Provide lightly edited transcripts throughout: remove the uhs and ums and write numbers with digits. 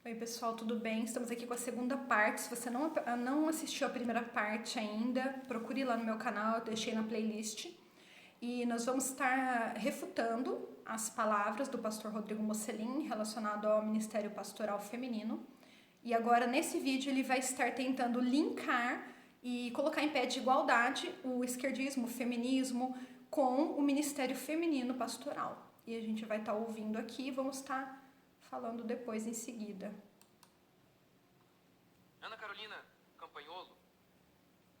Oi pessoal, tudo bem? Estamos aqui com a segunda parte. Se você não assistiu a primeira parte ainda, procure lá no meu canal, eu deixei na playlist. E nós vamos estar refutando as palavras do pastor Rodrigo Mocelin relacionado ao Ministério Pastoral Feminino. E agora, nesse vídeo, ele vai estar tentando linkar e colocar em pé de igualdade o esquerdismo, o feminismo, com o Ministério Feminino Pastoral. E a gente vai estar ouvindo aqui e vamos estar falando depois em seguida. Ana Carolina Campanholo,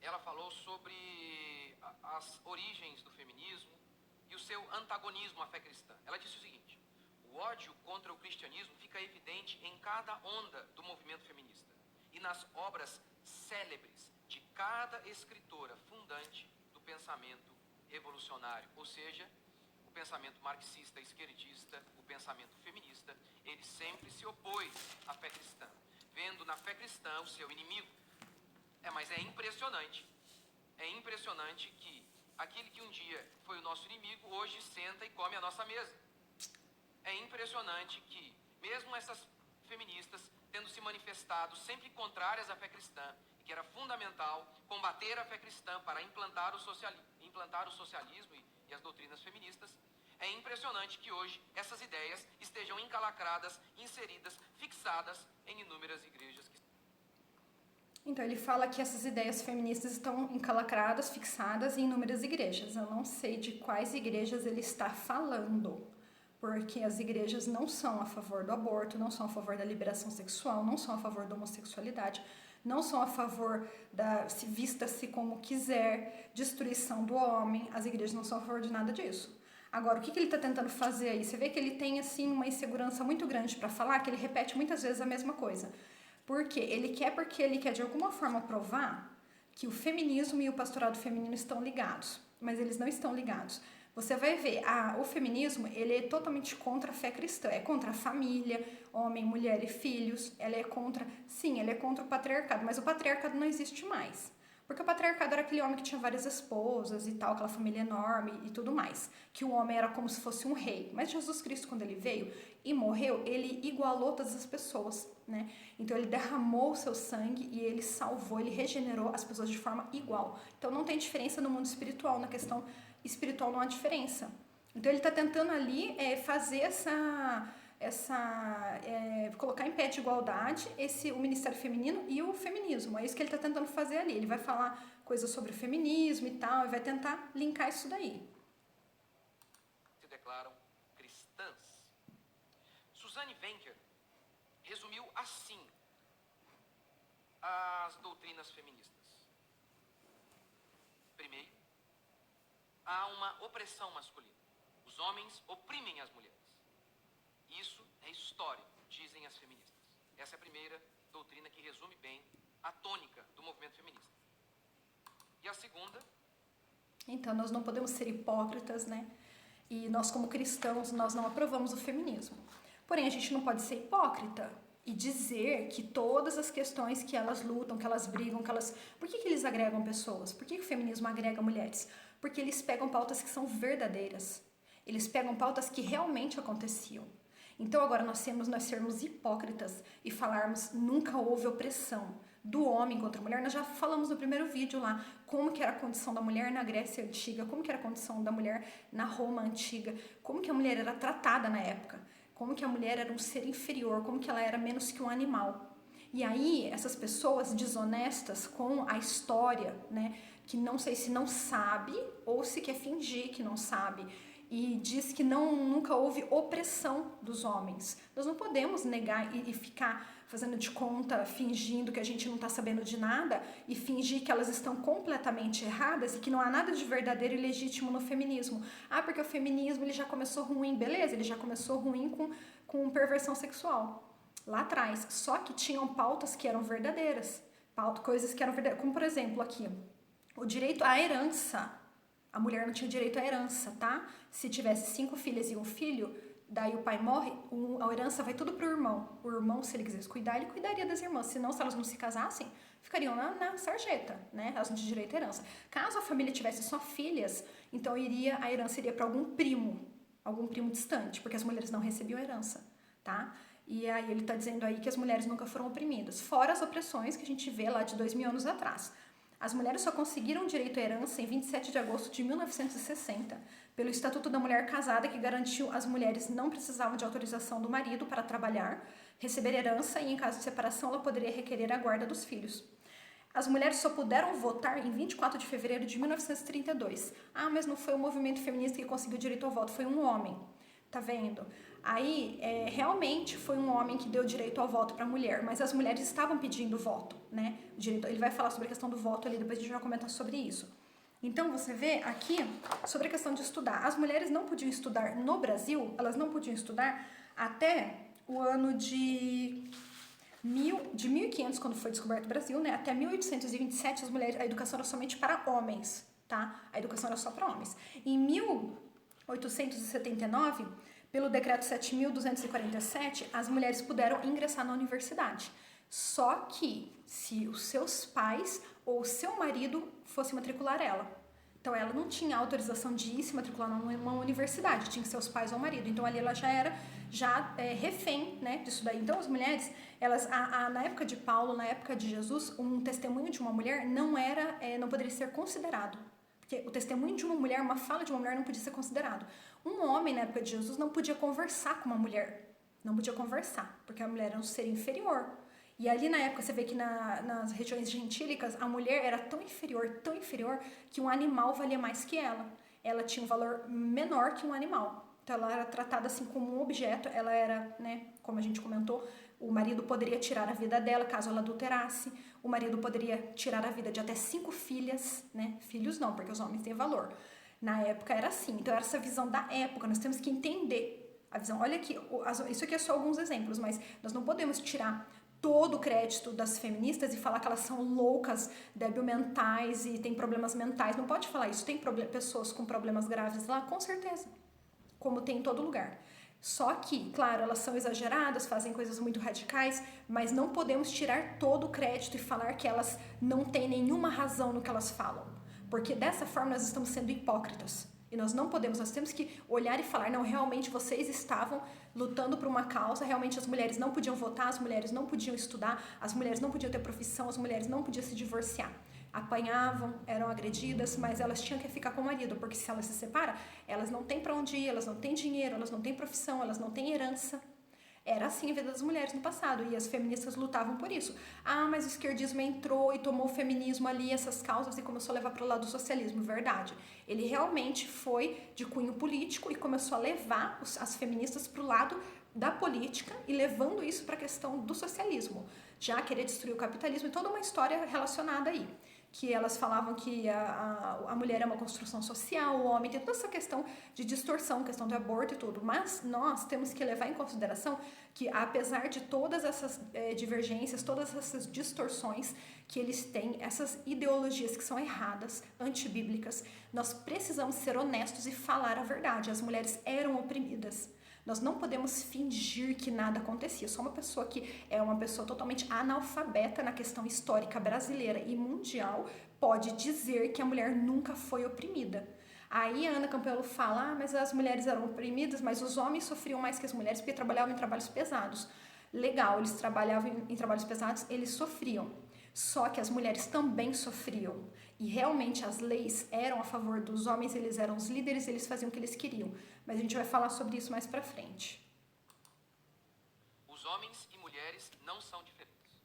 ela falou sobre as origens do feminismo e o seu antagonismo à fé cristã. Ela disse o seguinte: o ódio contra o cristianismo fica evidente em cada onda do movimento feminista e nas obras célebres de cada escritora fundante do pensamento revolucionário, ou seja, o pensamento marxista, esquerdista, o pensamento feminista. Ele sempre se opôs à fé cristã, vendo na fé cristã o seu inimigo. Mas é impressionante que aquele que um dia foi o nosso inimigo, hoje senta e come a nossa mesa. É impressionante que, mesmo essas feministas, tendo se manifestado sempre contrárias à fé cristã, e que era fundamental combater a fé cristã para implantar o socialismo e as doutrinas feministas, é impressionante que hoje essas ideias estejam encalacradas, inseridas, fixadas em inúmeras igrejas. Então ele fala que essas ideias feministas estão encalacradas, fixadas em inúmeras igrejas. Eu não sei de quais igrejas ele está falando, porque as igrejas não são a favor do aborto, não são a favor da liberação sexual, não são a favor da homossexualidade, não são a favor da se vista-se como quiser, destruição do homem. As igrejas não são a favor de nada disso. Agora, o que ele está tentando fazer aí? Você vê que ele tem assim uma insegurança muito grande para falar, que ele repete muitas vezes a mesma coisa. Por quê? Porque ele quer de alguma forma provar que o feminismo e o pastorado feminino estão ligados, mas eles não estão ligados. Você vai ver, o feminismo, ele é totalmente contra a fé cristã, é contra a família, homem, mulher e filhos, ele é contra o patriarcado, mas o patriarcado não existe mais. Porque o patriarcado era aquele homem que tinha várias esposas e tal, aquela família enorme e tudo mais. Que o homem era como se fosse um rei. Mas Jesus Cristo, quando ele veio e morreu, ele igualou todas as pessoas, né? Então ele derramou o seu sangue e ele salvou, ele regenerou as pessoas de forma igual. Então não tem diferença no mundo espiritual, na questão espiritual não há diferença. Então ele está tentando ali fazer colocar em pé de igualdade o Ministério Feminino e o feminismo. É isso que ele está tentando fazer ali. Ele vai falar coisas sobre o feminismo e tal, e vai tentar linkar isso daí. Se declaram cristãs. Suzanne Wencker resumiu assim as doutrinas feministas. Primeiro, há uma opressão masculina. Os homens oprimem as mulheres. Isso é histórico, dizem as feministas. Essa é a primeira doutrina que resume bem a tônica do movimento feminista. E a segunda? Então, nós não podemos ser hipócritas, né? E nós, como cristãos, nós não aprovamos o feminismo. Porém, a gente não pode ser hipócrita e dizer que todas as questões que elas lutam, que elas brigam, Por que eles agregam pessoas? Por que o feminismo agrega mulheres? Porque eles pegam pautas que são verdadeiras. Eles pegam pautas que realmente aconteciam. Então agora nós sermos hipócritas e falarmos nunca houve opressão do homem contra a mulher. Nós já falamos no primeiro vídeo lá como que era a condição da mulher na Grécia Antiga, como que era a condição da mulher na Roma Antiga, como que a mulher era tratada na época, como que a mulher era um ser inferior, como que ela era menos que um animal. E aí essas pessoas desonestas com a história, né, que não sei se não sabe ou se quer fingir que não sabe, e diz que nunca houve opressão dos homens. Nós não podemos negar e ficar fazendo de conta, fingindo que a gente não está sabendo de nada e fingir que elas estão completamente erradas e que não há nada de verdadeiro e legítimo no feminismo. Porque o feminismo ele já começou ruim, beleza, ele já começou ruim com perversão sexual, lá atrás. Só que tinham pautas que eram verdadeiras, coisas que eram verdadeiras, como por exemplo aqui, o direito à herança. A mulher não tinha direito à herança, tá? Se tivesse 5 filhas e um filho, daí o pai morre, a herança vai tudo pro irmão. O irmão, se ele quisesse cuidar, ele cuidaria das irmãs. Senão, se elas não se casassem, ficariam na sarjeta, né? Elas não tinham direito à herança. Caso a família tivesse só filhas, então a herança iria para algum primo distante, porque as mulheres não recebiam herança, tá? E aí ele está dizendo aí que as mulheres nunca foram oprimidas, fora as opressões que a gente vê lá de 2000 anos atrás. As mulheres só conseguiram direito à herança em 27 de agosto de 1960, pelo Estatuto da Mulher Casada, que garantiu às mulheres não precisavam de autorização do marido para trabalhar, receber herança e, em caso de separação, ela poderia requerer a guarda dos filhos. As mulheres só puderam votar em 24 de fevereiro de 1932. Ah, mas não foi o movimento feminista que conseguiu direito ao voto, foi um homem. Tá vendo? Aí, realmente foi um homem que deu direito ao voto para a mulher, mas as mulheres estavam pedindo voto, né? Ele vai falar sobre a questão do voto ali, depois a gente vai comentar sobre isso. Então, você vê aqui sobre a questão de estudar. As mulheres não podiam estudar no Brasil, elas não podiam estudar até o ano de 1500, quando foi descoberto o Brasil, né? Até 1827, a educação era somente para homens, tá? A educação era só para homens. Em 1879, pelo decreto 7.247, as mulheres puderam ingressar na universidade. Só que se os seus pais ou o seu marido fosse matricular ela. Então ela não tinha autorização de ir se matricular numa universidade, tinha que ser os pais ou o marido. Então ali ela já era refém, né, disso daí. Então as mulheres, elas, na época de Paulo, na época de Jesus, um testemunho de uma mulher não poderia ser considerado. Porque o testemunho de uma mulher, uma fala de uma mulher não podia ser considerado. Um homem, na época de Jesus, não podia conversar com uma mulher. Não podia conversar, porque a mulher era um ser inferior. E ali na época, você vê que nas regiões gentílicas, a mulher era tão inferior, que um animal valia mais que ela. Ela tinha um valor menor que um animal. Então ela era tratada assim como um objeto, ela era, né, como a gente comentou, o marido poderia tirar a vida dela caso ela adulterasse, o marido poderia tirar a vida de até 5 filhas, né, filhos não, porque os homens têm valor. Na época era assim, então era essa visão da época, nós temos que entender a visão. Olha aqui, isso aqui é só alguns exemplos, mas nós não podemos tirar todo o crédito das feministas e falar que elas são loucas, débil mentais e têm problemas mentais. Não pode falar isso. Tem pessoas com problemas graves lá? Com certeza. Como tem em todo lugar. Só que, claro, elas são exageradas, fazem coisas muito radicais, mas não podemos tirar todo o crédito e falar que elas não têm nenhuma razão no que elas falam. Porque dessa forma nós estamos sendo hipócritas. E nós temos que olhar e falar, não, realmente vocês estavam lutando por uma causa, realmente as mulheres não podiam votar, as mulheres não podiam estudar, as mulheres não podiam ter profissão, as mulheres não podiam se divorciar. Apanhavam, eram agredidas, mas elas tinham que ficar com o marido, porque se elas se separam, elas não têm para onde ir, elas não têm dinheiro, elas não têm profissão, elas não têm herança. Era assim a vida das mulheres no passado, e as feministas lutavam por isso. Ah, mas o esquerdismo entrou e tomou o feminismo ali, essas causas, e começou a levar para o lado do socialismo. Verdade. Ele realmente foi de cunho político e começou a levar as feministas para o lado da política e levando isso para a questão do socialismo. Já querer destruir o capitalismo e toda uma história relacionada aí. Que elas falavam que a mulher é uma construção social, o homem tem toda essa questão de distorção, questão do aborto e tudo. Mas nós temos que levar em consideração que, apesar de todas essas divergências, todas essas distorções que eles têm, essas ideologias que são erradas, antibíblicas, nós precisamos ser honestos e falar a verdade. As mulheres eram oprimidas. Nós não podemos fingir que nada acontecia. Só uma pessoa que é uma pessoa totalmente analfabeta na questão histórica brasileira e mundial pode dizer que a mulher nunca foi oprimida. Aí a Ana Campelo fala, mas as mulheres eram oprimidas, mas os homens sofriam mais que as mulheres porque trabalhavam em trabalhos pesados. Legal, eles trabalhavam em trabalhos pesados, eles sofriam. Só que as mulheres também sofriam. E realmente as leis eram a favor dos homens, eles eram os líderes, eles faziam o que eles queriam. Mas a gente vai falar sobre isso mais pra frente. Os homens e mulheres não são diferentes.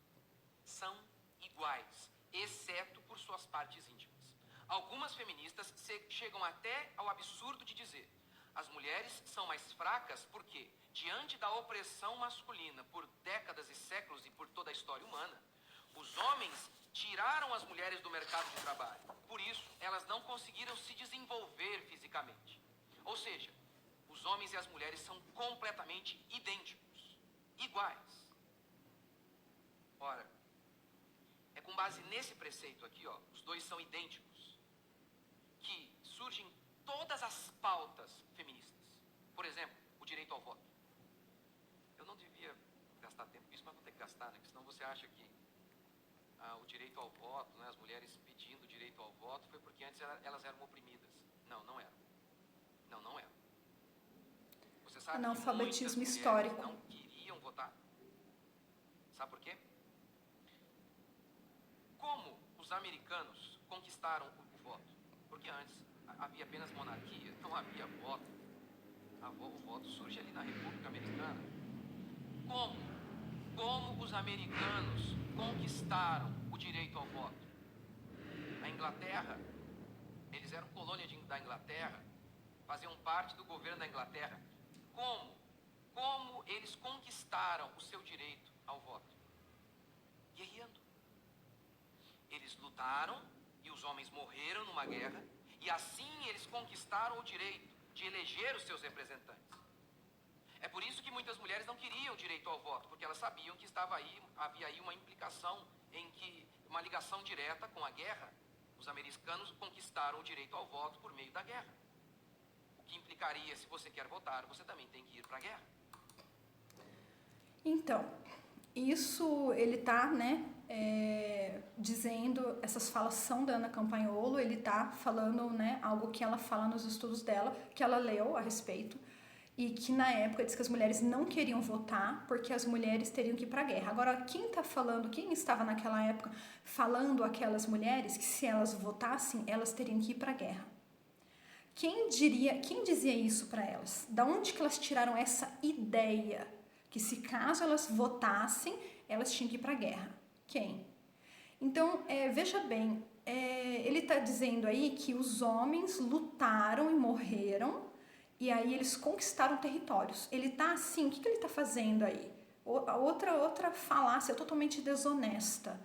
São iguais, exceto por suas partes íntimas. Algumas feministas chegam até ao absurdo de dizer: as mulheres são mais fracas porque, diante da opressão masculina por décadas e séculos e por toda a história humana, os homens tiraram as mulheres do mercado de trabalho. Por isso, elas não conseguiram se desenvolver fisicamente. Ou seja, os homens e as mulheres são completamente idênticos, iguais. Ora, é com base nesse preceito aqui, ó, os dois são idênticos, que surgem todas as pautas feministas. Por exemplo, o direito ao voto. Eu não devia gastar tempo com isso, mas vou ter que gastar, né? Porque senão você acha que o direito ao voto, né, as mulheres pedindo o direito ao voto, foi porque antes elas eram oprimidas. Não, não eram. Não, não eram. Você sabe que muitas mulheres Analfabetismo histórico. não queriam votar? Sabe por quê? Como os americanos conquistaram o voto? Porque antes havia apenas monarquia, não havia voto. O voto surge ali na República Americana. Como os americanos conquistaram o direito ao voto? A Inglaterra, eles eram colônia da Inglaterra, faziam parte do governo da Inglaterra. Como eles conquistaram o seu direito ao voto? Guerreando. Eles lutaram e os homens morreram numa guerra, e assim eles conquistaram o direito de eleger os seus representantes. É por isso que muitas mulheres não queriam direito ao voto, porque elas sabiam que havia aí uma implicação uma ligação direta com a guerra. Os americanos conquistaram o direito ao voto por meio da guerra. O que implicaria, se você quer votar, você também tem que ir para a guerra. Então, isso ele está, dizendo, essas falas são da Ana Campagnolo, ele está falando, algo que ela fala nos estudos dela, que ela leu a respeito, e que na época diz que as mulheres não queriam votar porque as mulheres teriam que ir para a guerra. Agora, quem estava naquela época falando aquelas mulheres que se elas votassem, elas teriam que ir para a guerra? Quem dizia isso para elas? Da onde que elas tiraram essa ideia que se caso elas votassem, elas tinham que ir para a guerra? Quem? Então, veja bem, ele está dizendo aí que os homens lutaram e morreram, e aí eles conquistaram territórios. Ele está assim, o que ele está fazendo aí? Outra falácia totalmente desonesta.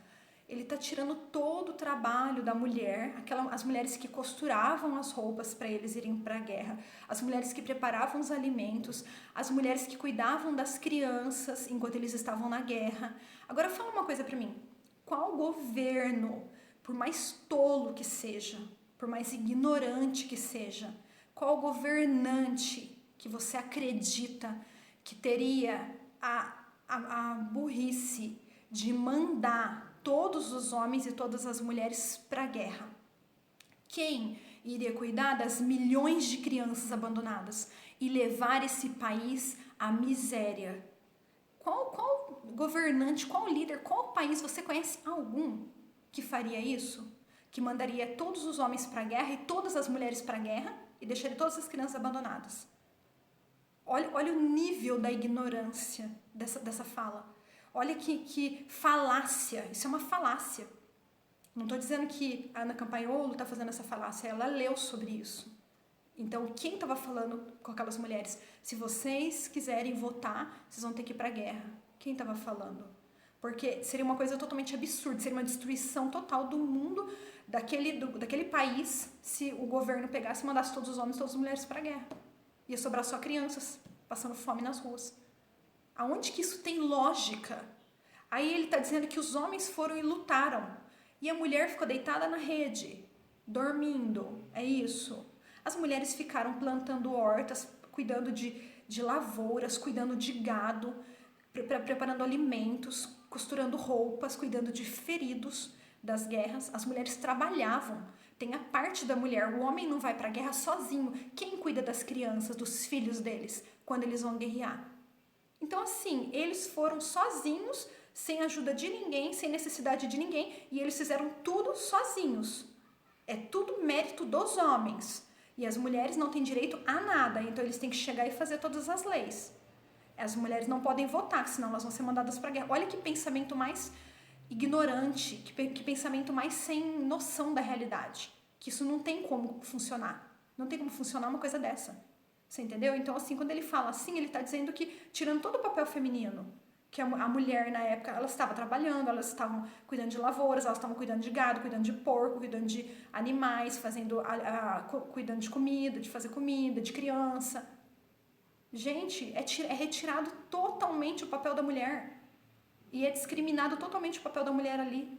Ele está tirando todo o trabalho da mulher, as mulheres que costuravam as roupas para eles irem para a guerra, as mulheres que preparavam os alimentos, as mulheres que cuidavam das crianças enquanto eles estavam na guerra. Agora fala uma coisa para mim, qual governo, por mais tolo que seja, por mais ignorante que seja, qual governante que você acredita que teria a burrice de mandar todos os homens e todas as mulheres para a guerra? Quem iria cuidar das milhões de crianças abandonadas e levar esse país à miséria? Qual governante, qual líder, qual país você conhece algum que faria isso? Que mandaria todos os homens para a guerra e todas as mulheres para a guerra e deixaria todas as crianças abandonadas? Olha o nível da ignorância dessa fala. Olha que falácia, isso é uma falácia. Não estou dizendo que a Ana Campagnolo está fazendo essa falácia, ela leu sobre isso. Então, quem estava falando com aquelas mulheres? Se vocês quiserem votar, vocês vão ter que ir para a guerra. Quem estava falando? Porque seria uma coisa totalmente absurda, seria uma destruição total do mundo, daquele país, se o governo pegasse e mandasse todos os homens e todas as mulheres para a guerra. Ia sobrar só crianças, passando fome nas ruas. Aonde que isso tem lógica? Aí ele está dizendo que os homens foram e lutaram. E a mulher ficou deitada na rede, dormindo. É isso. As mulheres ficaram plantando hortas, cuidando de lavouras, cuidando de gado, preparando alimentos, costurando roupas, cuidando de feridos das guerras. As mulheres trabalhavam. Tem a parte da mulher. O homem não vai para a guerra sozinho. Quem cuida das crianças, dos filhos deles, quando eles vão guerrear? Então, assim, eles foram sozinhos, sem ajuda de ninguém, sem necessidade de ninguém, e eles fizeram tudo sozinhos. É tudo mérito dos homens. E as mulheres não têm direito a nada, então eles têm que chegar e fazer todas as leis. As mulheres não podem votar, senão elas vão ser mandadas para a guerra. Olha que pensamento mais ignorante, que pensamento mais sem noção da realidade. Que isso não tem como funcionar. Não tem como funcionar uma coisa dessa. Você entendeu? Então, assim, quando ele fala assim, ele está dizendo que, tirando todo o papel feminino, que a mulher, na época, ela estava trabalhando, elas estavam cuidando de lavouras, elas estavam cuidando de gado, cuidando de porco, cuidando de animais, cuidando de comida, de fazer comida, de criança. Gente, é retirado totalmente o papel da mulher. E é discriminado totalmente o papel da mulher ali.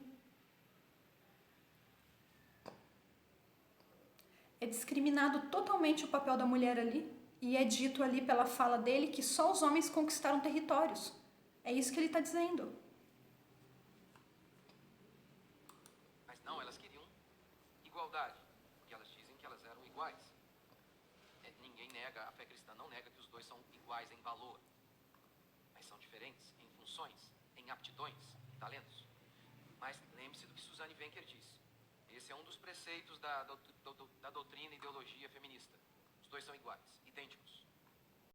É discriminado totalmente o papel da mulher ali. E é dito ali pela fala dele que só os homens conquistaram territórios. É isso que ele está dizendo. Mas não, elas queriam igualdade, porque elas dizem que elas eram iguais. Ninguém nega, a fé cristã não nega que os dois são iguais em valor, mas são diferentes em funções, em em aptidões e talentos. Mas lembre-se do que Suzanne Venker disse. Esse é um dos preceitos da doutrina e ideologia feminista. Os dois são iguais, idênticos.